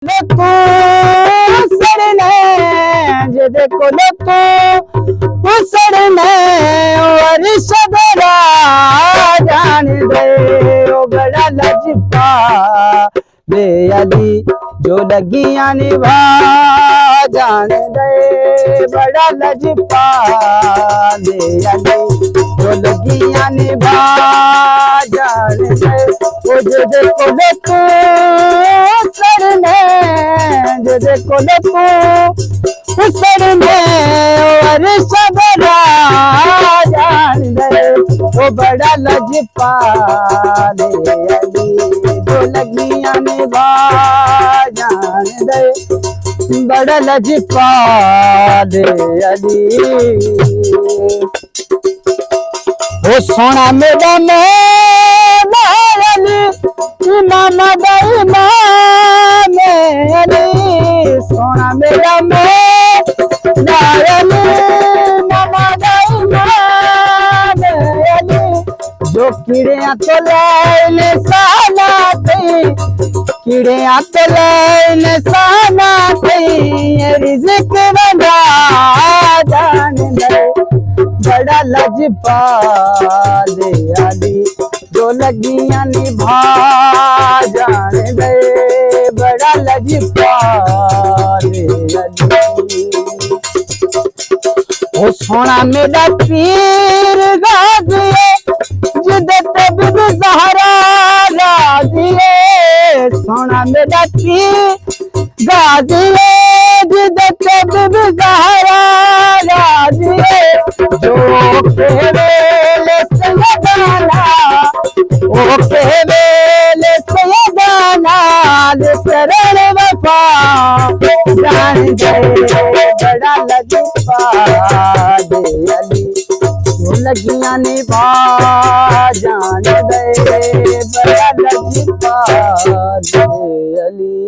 तू सड़ने जिदे कोल तू सड़ने और सदरा जान दे ओ बड़ा लजपा दे अली जो लगियां निभा जान दे बड़ा लजपा दे अली जो लगियां निभा जान दे ओ जिदे कोल तू सड़ने जिदे कोल तू सड़ने और सदरा जान दे ओ बड़ा लजपा दे अली जो लगियां निभा जान दे बड़ा लजपा दे अली ओ सोना मेरा मौला अली इमाम अली सोना मेरा मौला अली इमाम अली जो कीड़ियां तो लैन साना थी कीड़ियां तो लैन साना थी रिज़्क़ बंदा जान दे बड़ा लजपा दे अली जो लगियां निभा जान दे बड़ा लजपा दे अली ओ सोना मेरा पीर गाज़िए जिदे ते बीबी ज़हरा राज़िए सोना मेरा पीर गाज़िए जिदे ते बीबी ज़हरा राज़िए जो केवेले सैयदाना ओ केवेले सैयदाना शरण वफा जान दे बड़ा लजपा दे अली जो लगियां निभा जान दे बड़ा लजपा दे अली।